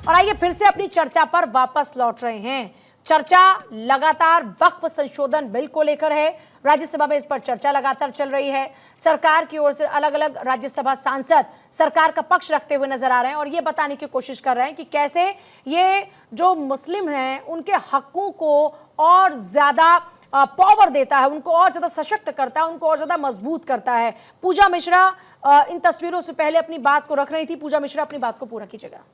और आइए फिर से अपनी चर्चा पर वापस लौट रहे हैं। चर्चा लगातार वक्फ संशोधन बिल को लेकर है। राज्यसभा में इस पर चर्चा लगातार चल रही है। सरकार की ओर से अलग अलग राज्यसभा सांसद सरकार का पक्ष रखते हुए नजर आ रहे हैं और ये बताने की कोशिश कर रहे हैं कि कैसे ये जो मुस्लिम हैं उनके हकों को और ज्यादा पावर देता है, उनको और ज्यादा सशक्त करता है, उनको और ज्यादा मजबूत करता है। पूजा मिश्रा इन तस्वीरों से पहले अपनी बात को रख रही थी। पूजा मिश्रा, अपनी बात को पूरा कीजिएगा।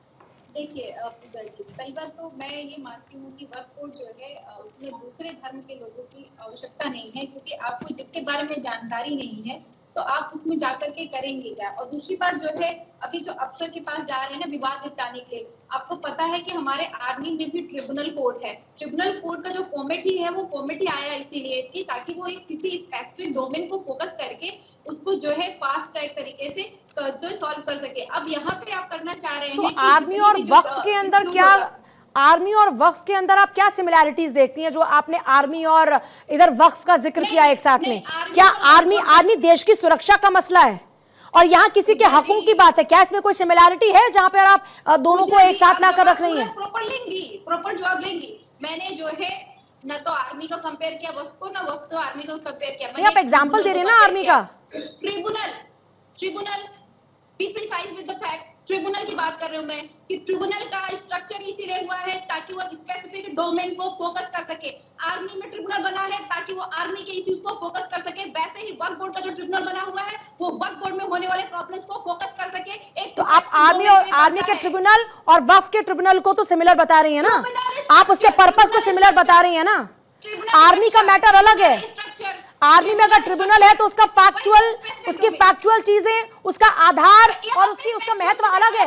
देखिए पूजा जी, पहली बात तो मैं ये मानती हूँ कि वक्फ बोर्ड जो है उसमें दूसरे धर्म के लोगों की आवश्यकता नहीं है, क्योंकि आपको जिसके बारे में जानकारी नहीं है तो आप उसमें जाकर के करेंगे क्या। और दूसरी बात जो है, अभी जो अफसर के पास जा रहे हैं ना विवाद निपटाने के लिए, आपको पता है कि हमारे आर्मी में भी ट्रिब्यूनल कोड है। ट्रिब्यूनल कोड का जो फॉर्मेट ही है वो फॉर्मेट ही आया इसीलिए कि ताकि वो एक किसी स्पेसिफिक डोमेन को फोकस करके उसको जो है फास्ट ट्रैक तरीके से जो सॉल्व कर सके। अब यहाँ पे आप करना चाह रहे हैं तो कि आर्मी और वक्फ के अंदर क्या, आर्मी और वक्फ के अंदर आप क्या सिमिलैरिटीज देखती हैं जो आपने आर्मी और इधर वक्फ का जिक्र किया एक साथ में? क्या आर्मी देश की सुरक्षा का मसला है और यहाँ किसी के हकों की बात है? क्या इसमें कोई सिमिलैरिटी है जहाँ पर आप दोनों को एक साथ लाकर रख रही हैं? प्रॉपर जवाब लेंगी। मैंने जो है न तो आर्मी को कंपेयर किया वक्फ को, न वक्फ को आर्मी को कंपेयर किया। आप एग्जाम्पल दे रहे हैं ना आर्मी का। Tribunal be precise with the fact. Tribunal की बात कर रही हूं मैं कि ट्रिब्यूनल का स्ट्रक्चर इसीलिए हुआ है ताकि वो स्पेसिफिक डोमेन को फोकस कर सके। आर्मी में ट्रिब्यूनल बना है ताकि वो आर्मी के इश्यूज को फोकस कर सके। वैसे ही वक्फ बोर्ड का जो ट्रिब्यूनल बना हुआ है वो वक्फ बोर्ड में होने वाले प्रॉब्लम्स को फोकस कर सके। एक तो आप आर्मी के ट्रिब्यूनल और वक्फ के ट्रिब्यूनल को तो सिमिलर बता रही है ना, आप उसके पर्पस को सिमिलर बता रही है ना। आर्मी का मैटर अलग है। आर्मी में अगर ट्रिब्यूनल है तो उसका फैक्चुअल, उसकी फैक्चुअल चीजें, उसका आधार और उसका महत्व अलग है।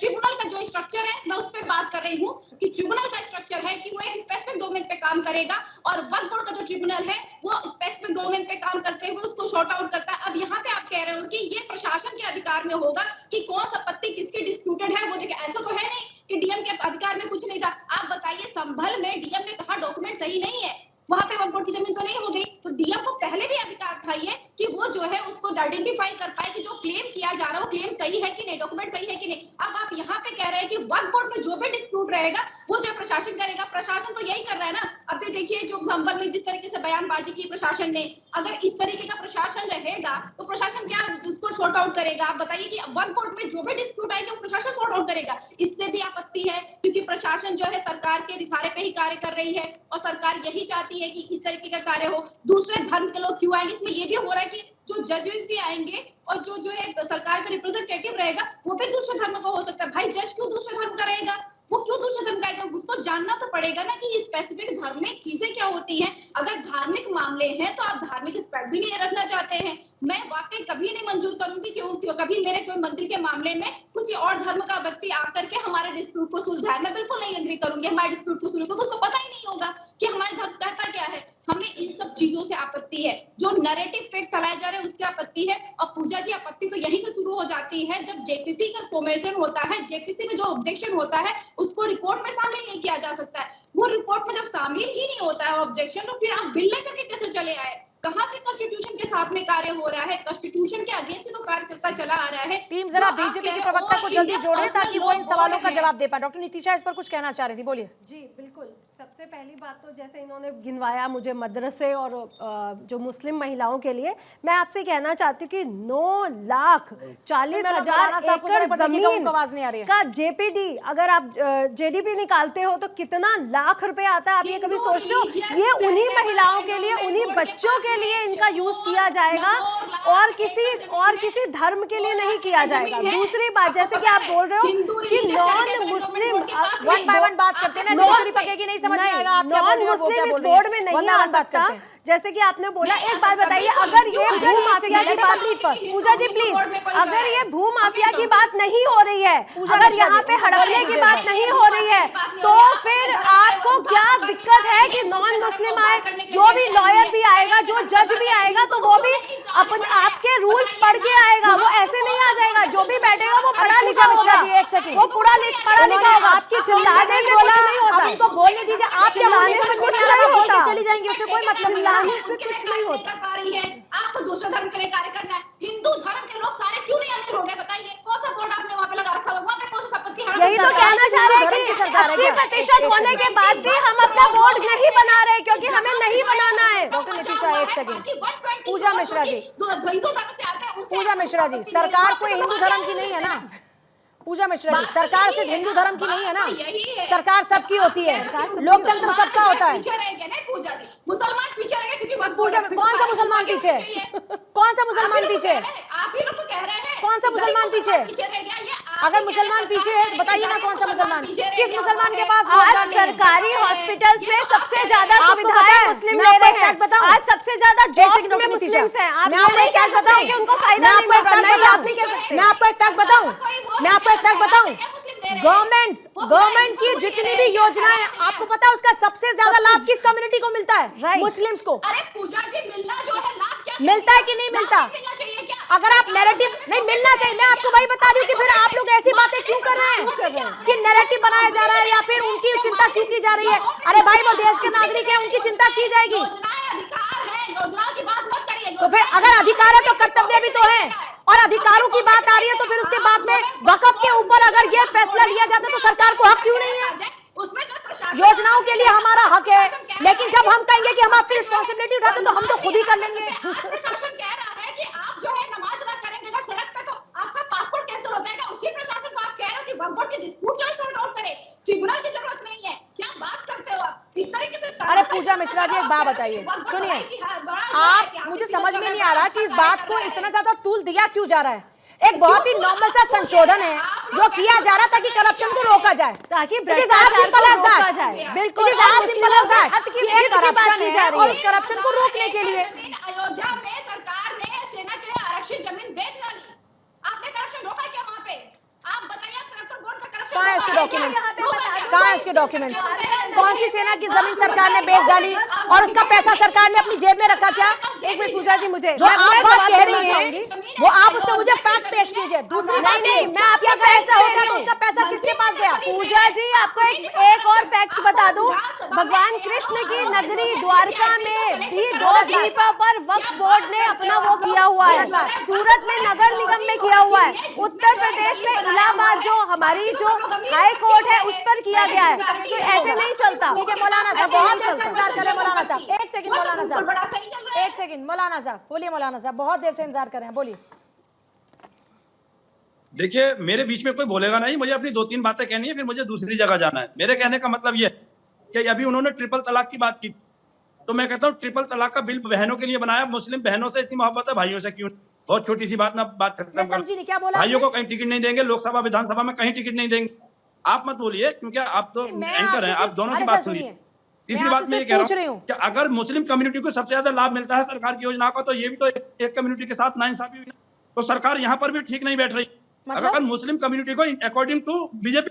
ट्रिब्यूनल का जो स्ट्रक्चर है मैं उस पर बात कर रही हूँ कि ट्रिब्यूनल का स्ट्रक्चर है कि वो एक स्पेसिफिक डोमेन पे काम करेगा और वक्फ बोर्ड का जो ट्रिब्यूनल है वो स्पेसिफिक डोमेन पे काम करते हुए उसको शॉर्ट आउट करता है। अब यहाँ पे आप कह रहे हो कि ये प्रशासन के अधिकार में होगा कि कौन संपत्ति किसकी डिस्प्यूटेड है वो देखे। ऐसा तो है नहीं कि डीएम के अधिकार में कुछ नहीं था। आप बताइए, संभल में डीएम ने कहा डॉक्यूमेंट सही नहीं है, वहां पे वक्फ बोर्ड की जमीन तो नहीं हो गई। तो डीएम को पहले भी अधिकार था ये कि वो जो है उसको आइडेंटिफाई कर पाए कि जो क्लेम किया जा रहा है वो क्लेम सही है कि नहीं, डॉक्यूमेंट सही है कि नहीं। अब आप यहाँ पे कह रहे हैं कि वक्फ बोर्ड में जो भी डिस्प्यूट रहेगा वो जो प्रशासन करेगा। प्रशासन तो यही कर रहा है ना। अब देखिए जो संभल में जिस तरीके से बयानबाजी की प्रशासन ने, अगर इस तरीके का प्रशासन रहेगा तो प्रशासन क्या उसको सॉर्ट आउट करेगा? आप बताइए कि वक्फ बोर्ड में जो भी डिस्प्यूट आएंगे वो प्रशासन सॉर्ट आउट करेगा। इससे भी आपत्ति है क्योंकि प्रशासन जो है सरकार के इशारे पे ही कार्य कर रही है और सरकार यही चाहती है कि इस तरीके का कार्य हो। दूसरे धर्म के लोग क्यों आएंगे? इसमें ये भी हो रहा है कि जो जजेस भी आएंगे और जो है सरकार का रिप्रेजेंटेटिव रहेगा वो भी दूसरे धर्म का हो सकता है। भाई जज क्यों दूसरे धर्म का रहेगा? वो क्यों दूसरे धर्म का आएगा? उसको जानना तो पड़ेगा ना कि ये स्पेसिफिक धार्मिक चीजें क्या होती हैं। अगर धार्मिक मामले हैं तो आप धार्मिक एक्सपर्ट भी नहीं रखना चाहते हैं। मैं वाकई कभी नहीं मंजूर करूंगी क्यों कभी मेरे कोई मंदिर के मामले में किसी और धर्म का व्यक्ति आकर के हमारे डिस्प्यूट को सुलझाए। मैं बिल्कुल नहीं एग्री करूंगी हमारे डिस्प्यूट को सुलझाए, क्योंकि उसको पता ही नहीं होगा कि हमारे धर्म कहता क्या है। हमें इन सब चीजों से आपत्ति है, जो नैरेटिव फेक फैलाए जा रहे हैं उससे आपत्ति है। और पूजा जी, आपत्ति तो यहीं से शुरू हो जाती है जब जेपीसी का फॉर्मेशन होता है। जेपीसी में जो ऑब्जेक्शन होता है उसको रिपोर्ट में शामिल नहीं किया जा सकता है। वो रिपोर्ट में जब शामिल ही नहीं होता है ऑब्जेक्शन, तो फिर आप बिल लेकर के कैसे चले आए? कहां से कॉन्स्टिट्यूशन के साथ में कार्य हो रहा है? कॉन्स्टिट्यूशन के अगेंस्ट से तो कार्य चलता चला आ रहा है। टीम जरा बीजेपी के प्रवक्ता को जल्दी जोड़े ताकि वो इन सवालों का जवाब दे पाए। डॉक्टर नीतिशा इस पर कुछ कहना चाह रही थी, बोलिए। जी बिल्कुल। सबसे पहली बात तो जैसे इन्होंने गिनवाया मुझे मदरसे और जो मुस्लिम महिलाओं के लिए, मैं आपसे कहना चाहती हूँ कि 9,40,000 एकड़ जमीन का जेपीडी अगर आप जेडीपी निकालते हो तो कितना लाख रुपए आता है? आप ये कभी सोचते हो? ये उन्हीं महिलाओं के लिए, उन्हीं बच्चों के लिए इनका यूज किया जाएगा और किसी धर्म के लिए नहीं किया जाएगा। दूसरी बात, जैसे कि आप बोल रहे हो कि non Muslim, one by one बात करते हैं, पकेगी नहीं, समझ में आएगा आप क्या बोल रहे हो, नॉन मुस्लिम इस बोर्ड में नहीं आ सकता। जैसे कि आपने बोला, एक बात बताइए, अगर ये भू माफिया की बात, पूजा जी प्लीज, अगर ये भू माफिया की बात नहीं हो रही है, अगर यहाँ पे हड़पने की बात नहीं हो रही है, तो फिर आपको क्या दिक्कत है कि नॉन मुस्लिम आए? जो भी लॉयर भी आएगा, जो जज भी आएगा, तो वो भी अपन आपके रूल्स पढ़ के आएगा, वो ऐसे नहीं आ जाएगा। जो भी बैठेगा वो पढ़ा लिखा होगा, वो पढ़ा लिखा होगा। आपकी चिल्लाने से कुछ नहीं होता, इनको बोलने दीजिए। आप चिल्लाने से कुछ नहीं होता, चली जाएंगे, उससे कोई मतलब चिल्लाने से कुछ नहीं होता। आपको दूसरे धर्म के लिए कार्य करना है। हिंदू धर्म के लोग सारे क्यों नहीं अमीर हो गए? बताइए, कौन सा बोर्ड आपने वहां पे लगा रखा है? वहां पे यही तो कहना चाह रहे हैं कि 80% होने के बाद भी हम अपना बोर्ड नहीं बना रहे क्योंकि हमें नहीं बनाना है। डॉक्टर नितिशा एक सेकंड, पूजा मिश्रा जी, पूजा मिश्रा जी, सरकार कोई हिंदू धर्म की नहीं है ना? पूजा मिश्रा जी, सरकार सिर्फ हिंदू धर्म की नहीं है ना, सरकार सबकी होती है, लोकतंत्र सबका होता है। मुसलमान पीछे रह गए क्योंकि पूजा, कौन सा मुसलमान पीछे? कौन सा मुसलमान पीछे? आप ही लोग तो कह रहे हैं कौन सा मुसलमान पीछे? रह गया ये अगर मुसलमान पीछे है तो बताइए ना कौन सा मुसलमान? किस मुसलमान के पास आज सरकारी हॉस्पिटल्स में सबसे ज्यादा सुविधाएं मुस्लिम ले रहे हैं। आज सबसे ज्यादा जॉब्स में मुस्लिम्स हैं। आप नहीं कह सकते कि उनको फायदा नहीं मिल रहा है, आप नहीं कह सकते। मैं आपको एक फैक्ट बताऊं, मैं आपको एक फैक्ट बताऊं, गवर्नमेंट की जितनी भी योजनाएं, आपको पता है उसका सबसे ज्यादा लाभ किस कम्युनिटी को मिलता है? मुस्लिम्स को। अरे पूजा जी, मिलना जो है लाभ क्या मिलता है कि नहीं मिलता? मिलना चाहिए क्या? अगर आप नैरेटिव नहीं मिलना चाहिए, मैं आपको वही बता रही हूँ कि फिर आप लोग ऐसी बातें क्यों कर रहे हैं कि नैरेटिव बनाया जा रहा है या फिर उनकी चिंता क्यों की जा रही है? अरे भाई, वो देश के नागरिक है, उनकी चिंता की जाएगी। अधिकार है, योजनाओं की बात मत करिए। तो फिर अगर अधिकार है तो कर्तव्य भी तो है, और अधिकारों की बात आ रही है तो फिर उसके बाद में वक्फ के ऊपर अगर ये फैसला लिया जाता तो सरकार को हक क्यों नहीं है? उसमें जो प्रशासन, योजनाओं के लिए हमारा हक है, लेकिन जब हम कहेंगे कि हम आपकी रिस्पॉन्सिबिलिटी उठाते तो हम तो खुद ही कर लेंगे। प्रशासन कह रहा है कि आप जो है नमाज ना करेंगे अगर सड़क पे तो आपका पासपोर्ट कैंसिल हो जाएगा। उसी प्रशासन को आप कह रहे हो कि वक्फ बोर्ड के डिस्प्यूट जो है सॉर्ट आउट करे, ट्रिब्यूनल की जरूरत नहीं है। क्या बात करते हो आप इस तरीके से? अरे पूजा मिश्रा जी, एक बात बताइए, सुनिए, आप, मुझे समझ में नहीं आ रहा कि इस बात को इतना ज्यादा तूल दिया क्यों जा रहा है। एक बहुत ही नॉर्मल सा संशोधन है जो किया जा रहा था ताकि करप्शन को रोका जाए, ताकि भ्रष्टाचार को रोका जाए। बिल्कुल, एक करप्शन जा है रही और है। उस करप्शन को रोकने के लिए अयोध्या में सरकार ने सेना के लिए आरक्षित जमीन बेच डाली। आपने करप्शन रोका क्या वहाँ पे? आप बताइए, आप सेक्टर बोर्ड का करप्शन कहाँ है इसके रोका डॉक्यूमेंट्स? क्या? कहाँ है इसके डॉक्यूमेंट्स? कौन सी सेना की जमीन सरकार ने बेच डाली और उसका पैसा सरकार ने अपनी जेब में रखा? क्या एक मिनट पूजा जी, मुझे जो आप बात कह रही हैं वो आप उसका मुझे फैक्ट पेश कीजिए। दूसरी बात नहीं, मैं आपको अगर ऐसा होगा तो उसका पैसा किसके पास गया? पूजा जी, आपको एक और फैक्ट बता दूं, भगवान कृष्ण की नगरी द्वारका में भी 2 द्वीपों पर वक्फ बोर्ड ने अपना वो किया हुआ है। सूरत में नगर निगम में किया हुआ है, उत्तर प्रदेश में इलाहाबाद जो हमारी जो हाई कोर्ट है उस पर किया गया है। तो ऐसे नहीं चलता। ठीक है मौलाना साहब, बहुत देर से इंतजार कर रहे हैं मौलाना साहब। एक सेकंड मौलाना साहब, बड़ा सही चल रहा है। एक सेकंड मौलाना साहब, बोलिए मौलाना साहब, बहुत देर से इंतजार कर रहे हैं, बोलिए। देखिए, मेरे बीच में कोई बोलेगा नहीं, मुझे अपनी 2-3 बातें कहनी है, फिर मुझे दूसरी जगह जाना है। मेरे कहने का मतलब ये कि अभी उन्होंने ट्रिपल तलाक की बात की, तो मैं कहता हूँ ट्रिपल तलाक का बिल बहनों के लिए बनाया। मुस्लिम बहनों से इतनी मोहब्बत है, भाइयों से क्यों? बहुत छोटी सी बात, मैं बात करता हूँ। समझी नहीं क्या बोला? भाइयों को कहीं टिकट नहीं देंगे, लोकसभा विधानसभा में कहीं टिकट नहीं देंगे। आप मत बोलिए, क्योंकि आप तो एंकर हैं, आप दोनों की बात सुनिए। तीसरी बात मैं ये कह रहा हूँ कि अगर मुस्लिम कम्युनिटी को सबसे ज्यादा लाभ मिलता है सरकार की योजना का, तो ये भी तो एक कम्युनिटी के साथ नाइंसाफी हुई, तो सरकार यहाँ पर भी ठीक नहीं बैठ रही। अगर मुस्लिम कम्युनिटी को अकॉर्डिंग टू बीजेपी,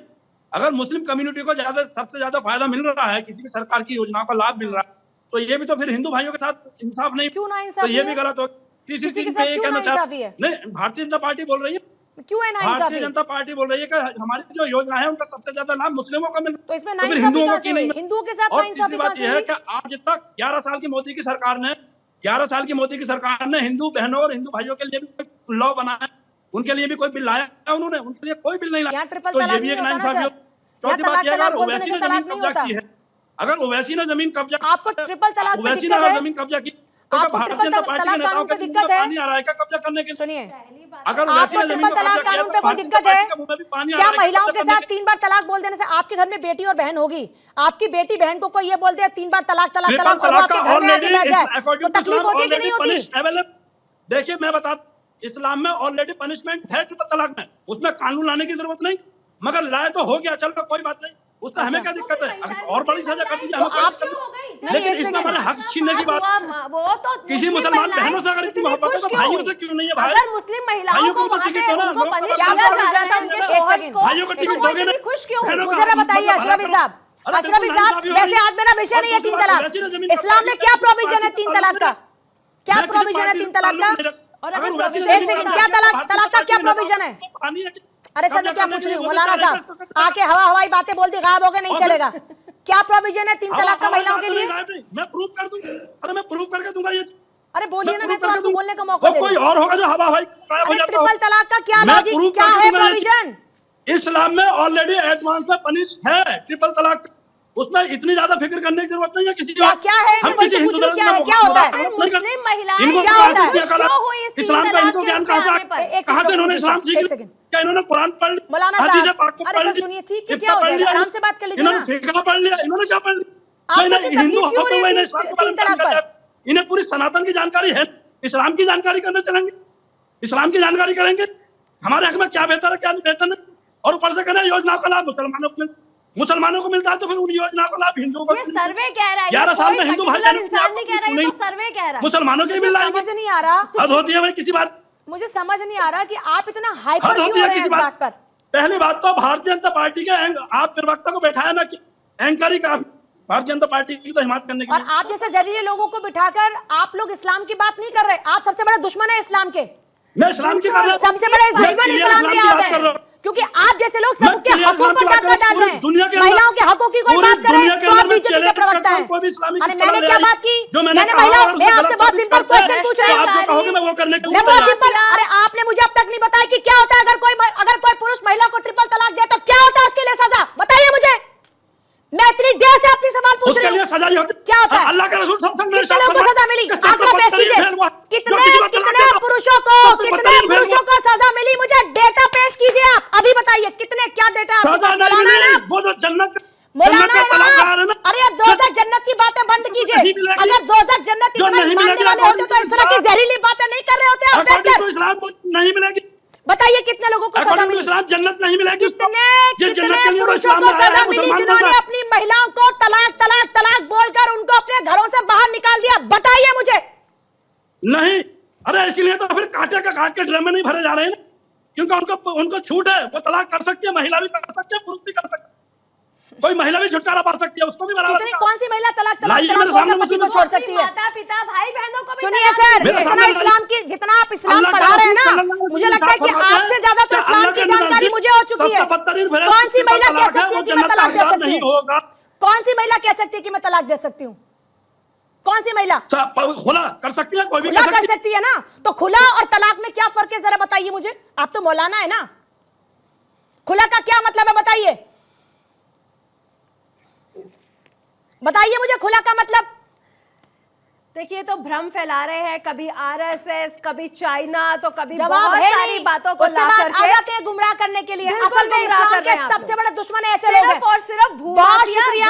अगर मुस्लिम कम्युनिटी को सबसे ज्यादा फायदा मिल रहा है, किसी भी सरकार की योजनाओं का लाभ मिल रहा है, तो ये भी तो फिर हिंदू भाइयों के साथ इंसाफ नहीं, क्यों ना तो ये भी गलत हो। तीसरी चीज पे ये कहना चाहती है, नहीं, भारतीय जनता पार्टी बोल रही है, क्यों है भारतीय जनता पार्टी बोल रही है कि हमारी जो योजना है उनका सबसे ज्यादा लाभ मुस्लिमों को मिल, तो इसमें तो फिर हिंदुओं को क्यों नहीं? हिंदुओं के साथ और तीसरी बात यह है कि आज तक 11 साल की मोदी की सरकार ने 11 साल की मोदी की सरकार ने हिंदू बहनों और हिंदू भाइयों के लिए भी लॉ बनाया, उनके लिए भी कोई बिल लाया उन्होंने? उनके लिए कोई बिल नहीं लाया, तो ये भी एक नाइंसाफी हो। चौथी बात यह, अगर ओवैसी ने जमीन कब्जा की है, अगर ओवैसी ने जमीन कब्जा, आपको ट्रिपल तलाक में ओवैसी ने दिक्कत अगर है? जमीन कब्जा की, आपको भारतीय ट्रिपल जनता पार्टी के तलाक नेताओं कानून के पे मुंह दिक्कत में है? पानी आ रहा है क्या कब्जा करने के? सुनिए, अगर आपको ट्रिपल तलाक कानून पे कोई दिक्कत है? क्या महिलाओं के साथ 3 बार तलाक बोल देने से आपके घर में बेटी और बहन होगी? आपकी बेटी बहन को कोई ये बोल दे 3 बार तलाक तलाक तलाक और वो आपके घर में आके बैठ जाए, तो तकलीफ होती है कि नहीं होती? देखिए, मैं बता, इस्लाम में ऑलरेडी पनिशमेंट है ट्रिपल तलाक में, उसमें कानून लाने की जरूरत नहीं, मगर लाए तो हो गया, चलो कोई बात नहीं, उससे हमें क्या दिक्कत है? अगर और बड़ी सजा कर दीजिए, हमें कोई, लेकिन इसमें हमारे हक छीनने की बात, वो तो किसी मुसलमान बहनों से अगर इतनी मोहब्बत है तो भाइयों से क्यों नहीं है? भाई, अगर मुस्लिम महिलाओं को वहाँ पे उनको पनिश किया जा रहा था उनके शोहर्स को, भाइयों को टिकट दोगे ना? खुश क्यों? मुझे बताइए अशरफी साहब, अशरफी साहब, वैसे आज मेरा विषय नहीं है 3 तलाक, इस्लाम में क्या प्रोविजन है 3 तलाक का? क्या प्रोविजन है 3 तलाक का? एक सेकंड, क्या तलाक का क्या प्रोविजन है? अरे सर, मैं क्या पूछ रही हूँ मौलाना साहब, आके हवाई बातें बोल दी, गायब हो गए, नहीं चलेगा। क्या प्रोविजन है 3 तलाक का महिलाओं के लिए? मैं प्रूफ कर दूंगा, अरे मैं प्रूफ करके दूंगा ये। अरे बोलिए ना, मैं तो आपको बोलने का मौका दे कोई और होगा जो हवा भाई गायब हो जाता हो। ट्रिपल तलाक का क्या लॉजिक, क्या है प्रोविजन? इस्लाम में ऑलरेडी एडवांस में पनिश है ट्रिपल तलाक, उसमें इतनी ज्यादा फिक्र करने की जरूरत नहीं है किसी क्या है हम किसी हिंदू धर्म क्या है, क्या होता है? मुस्लिम महिलाएं इनको क्या होता है? क्यों हुई इस्लाम का इनको ज्ञान कहाँ से इन्होंने इस्लाम सीख लिया? क्या इन्होंने कुरान पढ़ लिया? मौलाना हदीस साहब, पाक को अरे पढ़ सर सुनिए, ठीक है, लिया? क्या हो पढ़ जाएगा? लिया? आराम से बात कर लीजिए इन्होंने ना। फिक्र पढ़ लिया, इन्होंने क्या पढ़ लिया? आपको कोई इतनी नहीं, हिंदू तकलीफ क्यों हो होते रही हुए है इन्हें इस्लाम के बारे में तीन तलाक जानकारी पर? है। इन्हें पूरी सनातन की जानकारी है, इस्लाम की जानकारी करने चलेंगे, इस्लाम की जानकारी करेंगे हमारे हक में क्या बेहतर है क्या नहीं बेहतर है, और ऊपर से करें योजनाओं का लाभ मुसलमानों को मिलता है, तो फिर उन योजनाओं का लाभ हिंदुओं को ये सर्वे कह रहा है, 11 साल में हिंदू भाई इंसान नहीं कह रहा है, ये तो सर्वे कह रहा है। मुसलमानों के मिल रहा है। समझ नहीं आ रहा, हद होती है भाई किसी बात, मुझे समझ नहीं आ रहा कि आप इतना हाइपर हद क्यों होती हो है रहे हैं किसी इस बात पर। पहली बात तो भारतीय जनता पार्टी के आप प्रवक्ता को बैठाया ना कि एंकर ही काफी, भारतीय जनता पार्टी की तो हिमायत करने के और आप जैसे जरिए लोगों को बिठाकर आप लोग इस्लाम की बात नहीं कर रहे, आप सबसे बड़ा दुश्मन है इस्लाम के। मैं इस्लाम की कर रहा हूं, सबसे बड़े दुश्मन इस्लाम के आप हैं, क्योंकि आप जैसे लोग सबके हकों पर डाका डाल रहे हैं। महिलाओं के हकों की कोई बात करें तो आप बीजेपी के प्रवक्ता हैं। अरे मैंने क्या बात की? मैंने महिलाओं, मैं आपसे बहुत सिंपल क्वेश्चन पूछ रही हूँ, मैं वो करने के मैं बहुत सिंपल। अरे आपने मुझे अब तक नहीं बताया कि क्या होता है अगर कोई पुरुष महिला को ट्रिपल तलाक दे तो क्या होता है उसके लिए सजा, बताइए मुझे। मैं इतनी देर से आपसे सवाल पूछ रही हूँ, सजा क्या होता है? अल्लाह के रसूल कितने लोगों को सजा मिली? आंकड़ा पेश कीजिए, कितने पुरुषों को सजा मिली? मुझे डेटा पेश कीजिए आप, अभी बताइए कितने, क्या डेटा? सजा नहीं मिली, वो तो जन्नत मौलाना अरे दोज़ख जन्नत की बातें बंद कीजिए। अगर दोज़ख जन्नत इतना मानने वाले होते तो इस तरह की जहरीली बातें नहीं कर रहे होते आप बैठकर। इस्लाम को नहीं मिलेगी, बताइए कितने लोगों को सजा मिली? इस्लाम जन्नत नहीं मिलेगी। कितने पुरुषों को सजा मिली जिन्होंने अपनी महिलाओं को तलाक तलाक तलाक बोलकर उनको अपने घरों से बाहर निकाल दिया? बताइए मुझे। नहीं, अरे इसीलिए तो फिर काटे का काट के ड्रम में नहीं भरे जा रहे हैं, क्योंकि उनको छूट है, वो तलाक कर सकती है, महिला भी कर सकती है, पुरुष भी कर सकते हैं, कोई महिला भी छुटकारा पा सकती है, उसको भी बराबर। कौन सी महिला तलाक मेरे सामने पति को छोड़ सकती है? माता पिता भाई बहनों को भी सुनिए सर, जितना आप इस्लाम पढ़ा रहे हैं ना, मुझे लगता है कि आपसे ज्यादा तो इस्लाम की जानकारी मुझे हो चुकी है। कौन सी महिला कह सकती है कि मैं तलाक दे सकती हूँ? कौन सी महिला कह सकती है कि मैं तलाक दे सकती हूँ? कौन सी महिला खुला कर सकती है? कोई भी खुला कर सकती है ना? तो खुला और तलाक में क्या फर्क है, जरा बताइए मुझे। आप तो मौलाना है ना, खुला का क्या मतलब है बताइए, बताइए मुझे खुला का मतलब। देखिए तो भ्रम फैला रहे हैं, कभी आरएसएस, कभी चाइना, तो कभी जवाब बहुत है सारी नहीं। बातों को उसके ला बाद करके आ जाते हैं गुमराह करने के लिए। बिल्कुल असल में गुमराह इस्लाम कर रहे के हैं आप सबसे लोग। बड़े दुश्मन ऐसे लोग हैं। सिर्फ और सिर्फ बहुत शुक्रिया।